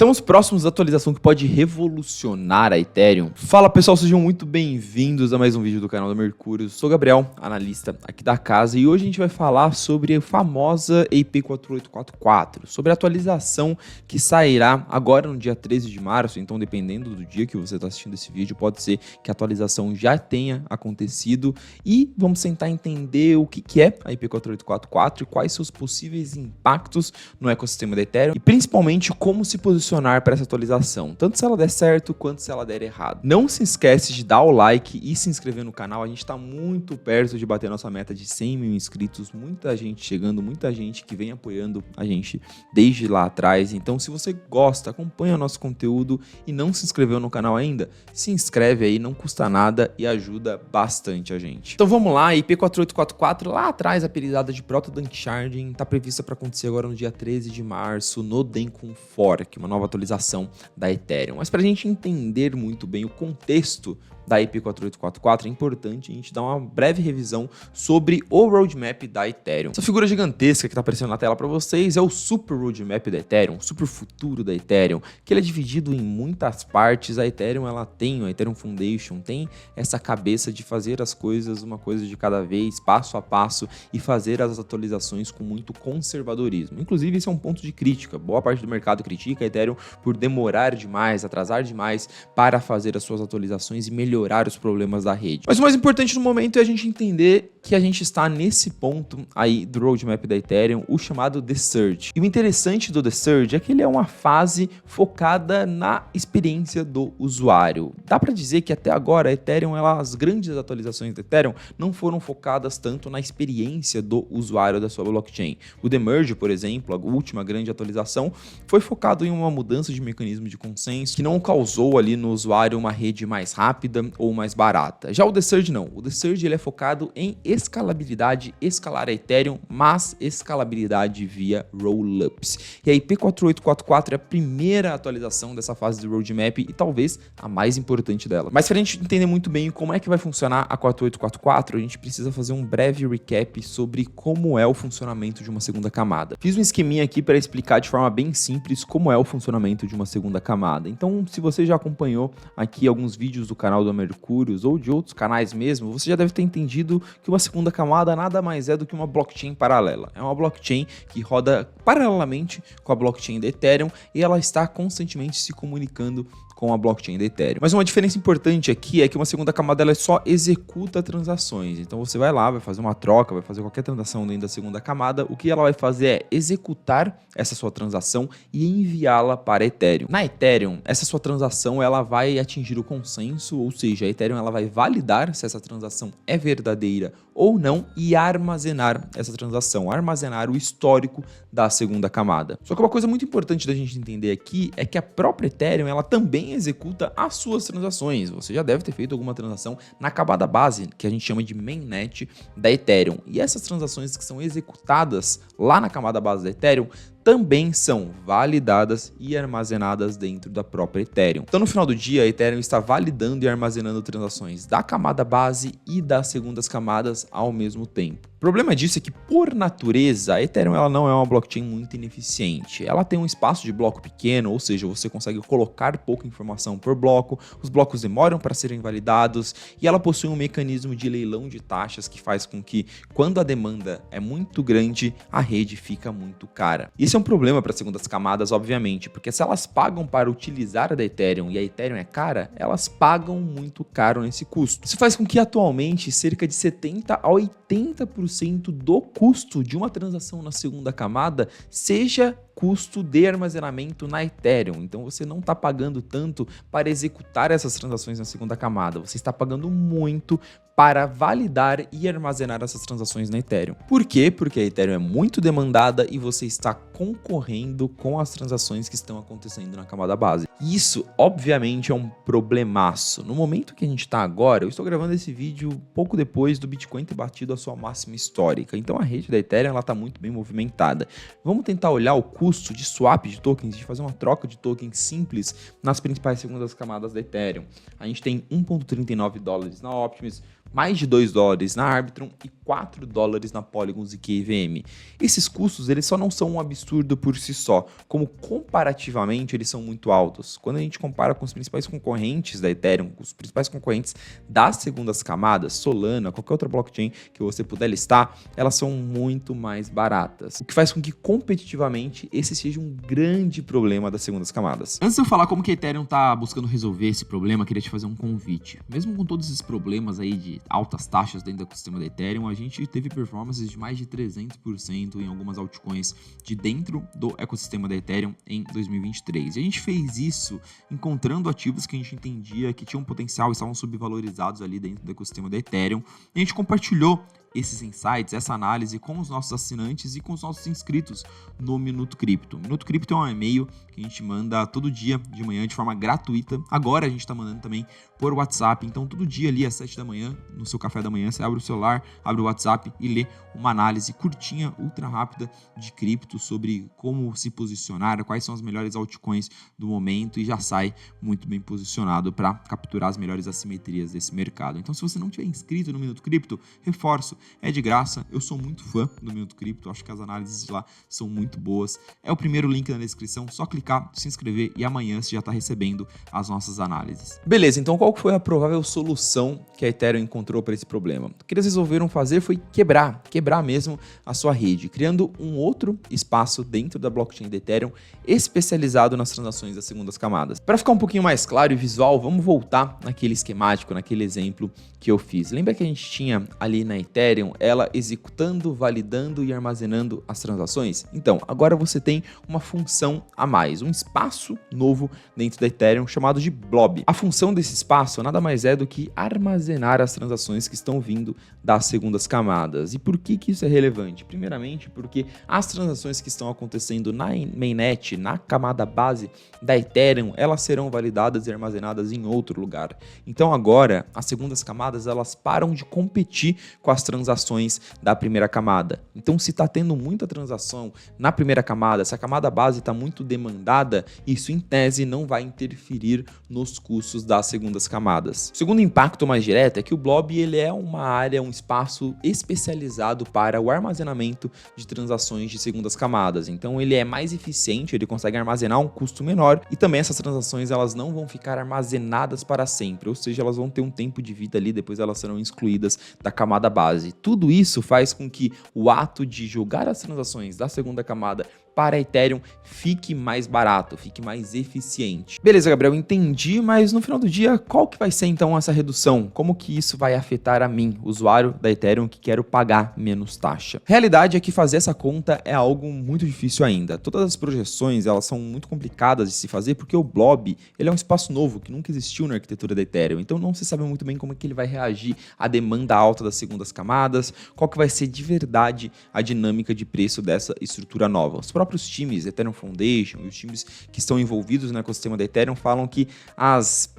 Estamos próximos da atualização que pode revolucionar a Ethereum. Fala pessoal, sejam muito bem-vindos a mais um vídeo do canal da Mercúrio. Sou o Gabriel, analista aqui da casa, e hoje a gente vai falar sobre a famosa EP 4844, sobre a atualização que sairá agora no dia 13 de março, então dependendo do dia que você está assistindo esse vídeo, pode ser que a atualização já tenha acontecido, e vamos tentar entender o que é a EP 4844 e quais são os possíveis impactos no ecossistema da Ethereum, e principalmente como se posicionar para essa atualização, tanto se ela der certo quanto se ela der errado. Não se esquece de dar o like e se inscrever no canal, a gente está muito perto de bater nossa meta de 100 mil inscritos, muita gente chegando, muita gente que vem apoiando a gente desde lá atrás. Então se você gosta, acompanha o nosso conteúdo e não se inscreveu no canal ainda, se inscreve aí, não custa nada e ajuda bastante a gente. Então vamos lá, a IP 4844 lá atrás, apelidada de Proto Danksharding, está prevista para acontecer agora no dia 13 de março no Dencun Fork, uma nova atualização da Ethereum. Mas para a gente entender muito bem o contexto da IP 4844, é importante a gente dar uma breve revisão sobre o roadmap da Ethereum. Essa figura gigantesca que está aparecendo na tela para vocês é o super roadmap da Ethereum, o super futuro da Ethereum, que ele é dividido em muitas partes. A Ethereum, a Ethereum Foundation tem essa cabeça de fazer as coisas uma coisa de cada vez, passo a passo, e fazer as atualizações com muito conservadorismo. Inclusive, esse é um ponto de crítica. Boa parte do mercado critica a Ethereum por demorar demais, atrasar demais para fazer as suas atualizações e melhorar os problemas da rede. Mas o mais importante no momento é a gente entender que a gente está nesse ponto aí do roadmap da Ethereum, o chamado The Surge. E o interessante do The Surge é que ele é uma fase focada na experiência do usuário. Dá para dizer que até agora a Ethereum, as grandes atualizações da Ethereum não foram focadas tanto na experiência do usuário da sua blockchain. O The Merge, por exemplo, a última grande atualização, foi focado em uma mudança de mecanismo de consenso que não causou ali no usuário uma rede mais rápida ou mais barata. Já o The Surge não. O The Surge ele é focado em escalabilidade, escalar a Ethereum, mas escalabilidade via rollups. E a IP 4844 é a primeira atualização dessa fase do roadmap e talvez a mais importante dela. Mas para a gente entender muito bem como é que vai funcionar a 4844, a gente precisa fazer um breve recap sobre como é o funcionamento de uma segunda camada. Fiz um esqueminha aqui para explicar de forma bem simples como é o funcionamento de uma segunda camada. Então, se você já acompanhou aqui alguns vídeos do canal do Mercúrios ou de outros canais mesmo, você já deve ter entendido que uma segunda camada nada mais é do que uma blockchain paralela. É uma blockchain que roda paralelamente com a blockchain da Ethereum e ela está constantemente se comunicando com a blockchain da Ethereum. Mas uma diferença importante aqui é que uma segunda camada ela só executa transações. Então você vai lá, vai fazer uma troca, vai fazer qualquer transação dentro da segunda camada. O que ela vai fazer é executar essa sua transação e enviá-la para a Ethereum. Na Ethereum, essa sua transação ela vai atingir o consenso, ou seja, a Ethereum ela vai validar se essa transação é verdadeira ou não e armazenar essa transação, armazenar o histórico da segunda camada. Só que uma coisa muito importante da gente entender aqui é que a própria Ethereum ela também executa as suas transações. Você já deve ter feito alguma transação na camada base, que a gente chama de mainnet da Ethereum. E essas transações que são executadas lá na camada base da Ethereum também são validadas e armazenadas dentro da própria Ethereum. Então, no final do dia, a Ethereum está validando e armazenando transações da camada base e das segundas camadas ao mesmo tempo. O problema disso é que, por natureza, a Ethereum ela não é uma blockchain muito ineficiente. Ela tem um espaço de bloco pequeno, ou seja, você consegue colocar pouca informação por bloco, os blocos demoram para serem validados e ela possui um mecanismo de leilão de taxas que faz com que, quando a demanda é muito grande, a rede fica muito cara. Isso é um problema para as segundas camadas, obviamente, porque se elas pagam para utilizar a da Ethereum e a Ethereum é cara, elas pagam muito caro nesse custo. Isso faz com que, atualmente, cerca de 70% a 80% do custo de uma transação na segunda camada seja custo de armazenamento na Ethereum. Então você não está pagando tanto para executar essas transações na segunda camada, você está pagando muito para validar e armazenar essas transações na Ethereum. Por quê? Porque a Ethereum é muito demandada e você está concorrendo com as transações que estão acontecendo na camada base. Isso, obviamente, é um problemaço. No momento que a gente está agora, eu estou gravando esse vídeo pouco depois do Bitcoin ter batido a sua máxima histórica. Então a rede da Ethereum está muito bem movimentada. Vamos tentar olhar o custo de swap de tokens, de fazer uma troca de tokens simples nas principais segundas camadas da Ethereum. A gente tem 1,39 dólares na Optimus, mais de $2 na Arbitrum e $4 na Polygon ZK EVM. Esses custos eles só não são um absurdo por si só, como comparativamente eles são muito altos. Quando a gente compara com os principais concorrentes da Ethereum, os principais concorrentes das segundas camadas, Solana, qualquer outra blockchain que você puder listar, elas são muito mais baratas, o que faz com que competitivamente esse seja um grande problema das segundas camadas. Antes de eu falar como que a Ethereum está buscando resolver esse problema, eu queria te fazer um convite. Mesmo com todos esses problemas aí de altas taxas dentro do ecossistema da Ethereum, a gente teve performances de mais de 300% em algumas altcoins de dentro do ecossistema da Ethereum em 2023. E a gente fez isso encontrando ativos que a gente entendia que tinham potencial e estavam subvalorizados ali dentro do ecossistema da Ethereum. E a gente compartilhou esses insights, essa análise com os nossos assinantes e com os nossos inscritos no Minuto Cripto. Minuto Cripto é um e-mail que a gente manda todo dia de manhã de forma gratuita. Agora a gente está mandando também por WhatsApp. Então todo dia ali às 7 da manhã, no seu café da manhã, você abre o celular, abre o WhatsApp e lê uma análise curtinha, ultra rápida de cripto sobre como se posicionar, quais são as melhores altcoins do momento e já sai muito bem posicionado para capturar as melhores assimetrias desse mercado. Então se você não tiver inscrito no Minuto Cripto, reforço, é de graça, eu sou muito fã do Minuto Cripto, acho que as análises de lá são muito boas. É o primeiro link na descrição, só clicar, se inscrever e amanhã você já está recebendo as nossas análises. Beleza, então qual foi a provável solução que a Ethereum encontrou para esse problema? O que eles resolveram fazer foi quebrar mesmo a sua rede, criando um outro espaço dentro da blockchain da Ethereum especializado nas transações das segundas camadas. Para ficar um pouquinho mais claro e visual, vamos voltar naquele esquemático, naquele exemplo que eu fiz. Lembra que a gente tinha ali na Ethereum ela executando, validando e armazenando as transações? Então, agora você tem uma função a mais, um espaço novo dentro da Ethereum chamado de Blob. A função desse espaço nada mais é do que armazenar as transações que estão vindo das segundas camadas. E por que isso é relevante? Primeiramente, porque as transações que estão acontecendo na mainnet, na camada base da Ethereum, elas serão validadas e armazenadas em outro lugar. Então agora, as segundas camadas, elas param de competir com as transações da primeira camada. Então, se está tendo muita transação na primeira camada, se a camada base está muito demandada, isso em tese não vai interferir nos custos das segundas camadas. O segundo impacto mais direto é que o Blob ele é uma área, um espaço especializado para o armazenamento de transações de segundas camadas. Então, ele é mais eficiente, ele consegue armazenar um custo menor e também essas transações elas não vão ficar armazenadas para sempre, ou seja, elas vão ter um tempo de vida ali, depois elas serão excluídas da camada base. Tudo isso faz com que o ato de jogar as transações da segunda camada para a Ethereum fique mais barato, fique mais eficiente. Beleza, Gabriel, entendi, mas no final do dia, qual que vai ser então essa redução? Como que isso vai afetar a mim, usuário da Ethereum que quero pagar menos taxa? Realidade é que fazer essa conta é algo muito difícil ainda. Todas as projeções, elas são muito complicadas de se fazer porque o Blob, ele é um espaço novo que nunca existiu na arquitetura da Ethereum, então não se sabe muito bem como é que ele vai reagir à demanda alta das segundas camadas, qual que vai ser de verdade a dinâmica de preço dessa estrutura nova. Os próprios times, Ethereum Foundation e os times que estão envolvidos no ecossistema da Ethereum falam que as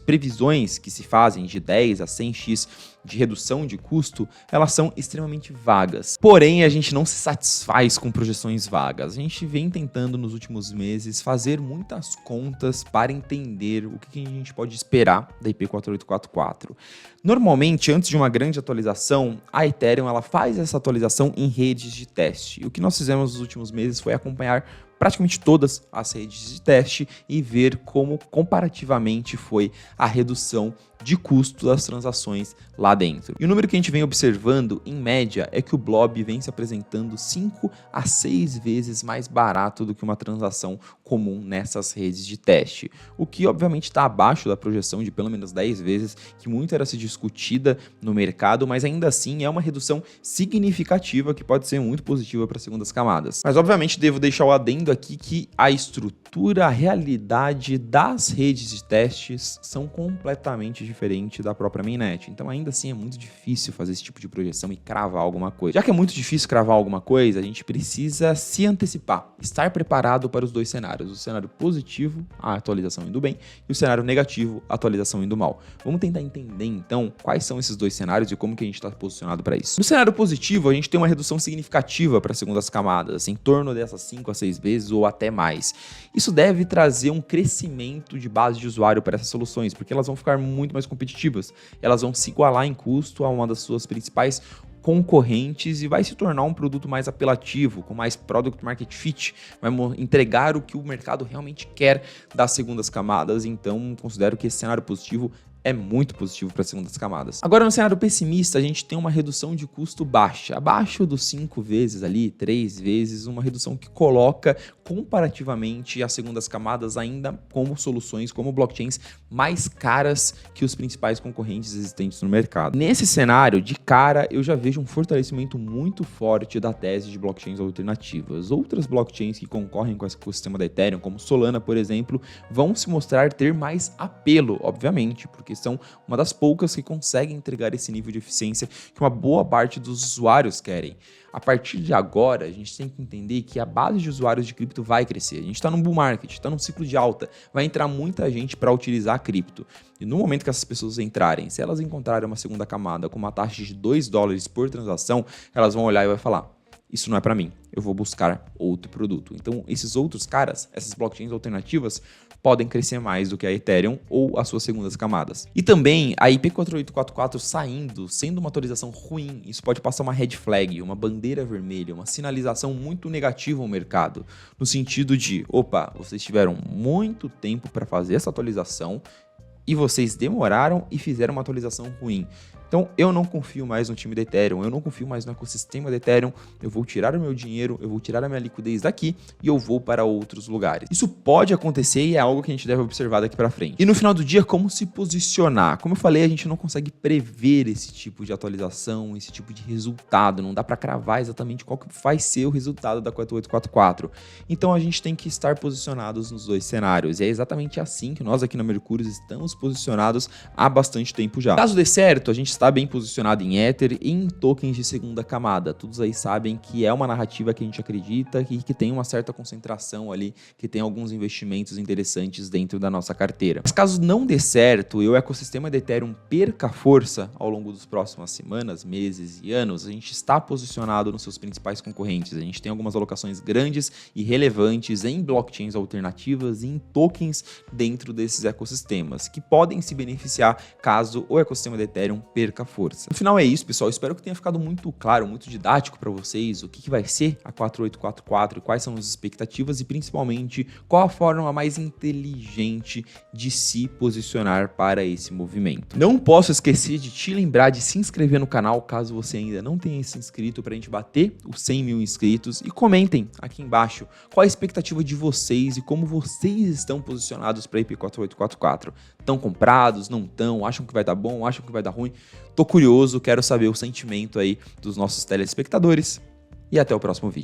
previsões que se fazem de 10 a 100x de redução de custo, elas são extremamente vagas. Porém, a gente não se satisfaz com projeções vagas. A gente vem tentando nos últimos meses fazer muitas contas para entender o que a gente pode esperar da IP 4844. Normalmente, antes de uma grande atualização, a Ethereum ela faz essa atualização em redes de teste. E o que nós fizemos nos últimos meses foi acompanhar praticamente todas as redes de teste e ver como comparativamente foi a redução de custo das transações lá dentro. E o número que a gente vem observando, em média, é que o Blob vem se apresentando 5 a 6 vezes mais barato do que uma transação comum nessas redes de teste, o que obviamente está abaixo da projeção de pelo menos 10 vezes, que muito era se discutida no mercado, mas ainda assim é uma redução significativa que pode ser muito positiva para as segundas camadas. Mas obviamente devo deixar o adendo aqui que a estrutura, a realidade das redes de testes são completamente diferentes da própria mainnet. Então ainda assim é muito difícil fazer esse tipo de projeção e cravar alguma coisa. Já que é muito difícil cravar alguma coisa, a gente precisa se antecipar, estar preparado para os dois cenários. O cenário positivo, a atualização indo bem, e o cenário negativo, a atualização indo mal. Vamos tentar entender então quais são esses dois cenários e como que a gente está posicionado para isso. No cenário positivo, a gente tem uma redução significativa para as segundas camadas, em torno dessas 5 a 6 vezes ou até mais. Isso deve trazer um crescimento de base de usuário para essas soluções, porque elas vão ficar muito mais mais competitivas. Elas vão se igualar em custo a uma das suas principais concorrentes e vai se tornar um produto mais apelativo, com mais product market fit, vai entregar o que o mercado realmente quer das segundas camadas. Então, considero que esse cenário positivo é muito positivo para as segundas camadas. Agora, no cenário pessimista, a gente tem uma redução de custo baixa, abaixo dos 5 vezes ali, 3 vezes, uma redução que coloca comparativamente as segundas camadas ainda como soluções, como blockchains mais caras que os principais concorrentes existentes no mercado. Nesse cenário, de cara, eu já vejo um fortalecimento muito forte da tese de blockchains alternativas. Outras blockchains que concorrem com esse ecossistema da Ethereum, como Solana, por exemplo, vão se mostrar ter mais apelo, obviamente, porque são uma das poucas que conseguem entregar esse nível de eficiência que uma boa parte dos usuários querem. A partir de agora, a gente tem que entender que a base de usuários de cripto vai crescer. A gente está num bull market, está num ciclo de alta, vai entrar muita gente para utilizar a cripto. E no momento que essas pessoas entrarem, se elas encontrarem uma segunda camada com uma taxa de $2 por transação, elas vão olhar e vai falar: isso não é para mim, eu vou buscar outro produto. Então, esses outros caras, essas blockchains alternativas, podem crescer mais do que a Ethereum ou as suas segundas camadas. E também a IP 4844 saindo, sendo uma atualização ruim, isso pode passar uma red flag, uma bandeira vermelha, uma sinalização muito negativa ao mercado, no sentido de, opa, vocês tiveram muito tempo para fazer essa atualização e vocês demoraram e fizeram uma atualização ruim. Então, eu não confio mais no time da Ethereum, eu não confio mais no ecossistema da Ethereum, eu vou tirar o meu dinheiro, eu vou tirar a minha liquidez daqui e eu vou para outros lugares. Isso pode acontecer e é algo que a gente deve observar daqui para frente. E no final do dia, como se posicionar? Como eu falei, a gente não consegue prever esse tipo de atualização, esse tipo de resultado, não dá para cravar exatamente qual que vai ser o resultado da 4844. Então, a gente tem que estar posicionados nos dois cenários e é exatamente assim que nós aqui na Mercúrio estamos posicionados há bastante tempo já. Caso dê certo, a gente está bem posicionado em Ether e em tokens de segunda camada. Todos aí sabem que é uma narrativa que a gente acredita e que tem uma certa concentração ali, que tem alguns investimentos interessantes dentro da nossa carteira. Mas caso não dê certo e o ecossistema da Ethereum perca força ao longo das próximas semanas, meses e anos, a gente está posicionado nos seus principais concorrentes. A gente tem algumas alocações grandes e relevantes em blockchains alternativas e em tokens dentro desses ecossistemas, que podem se beneficiar caso o ecossistema da Ethereum perca força. No final é isso, pessoal. Espero que tenha ficado muito claro, muito didático para vocês o que vai ser a 4844 e quais são as expectativas e principalmente qual a forma mais inteligente de se posicionar para esse movimento. Não posso esquecer de te lembrar de se inscrever no canal caso você ainda não tenha se inscrito para a gente bater os 100 mil inscritos e comentem aqui embaixo qual a expectativa de vocês e como vocês estão posicionados para a IP 4844. Estão comprados? Não estão? Acham que vai dar bom? Acham que vai dar ruim? Tô curioso, quero saber o sentimento aí dos nossos telespectadores e até o próximo vídeo.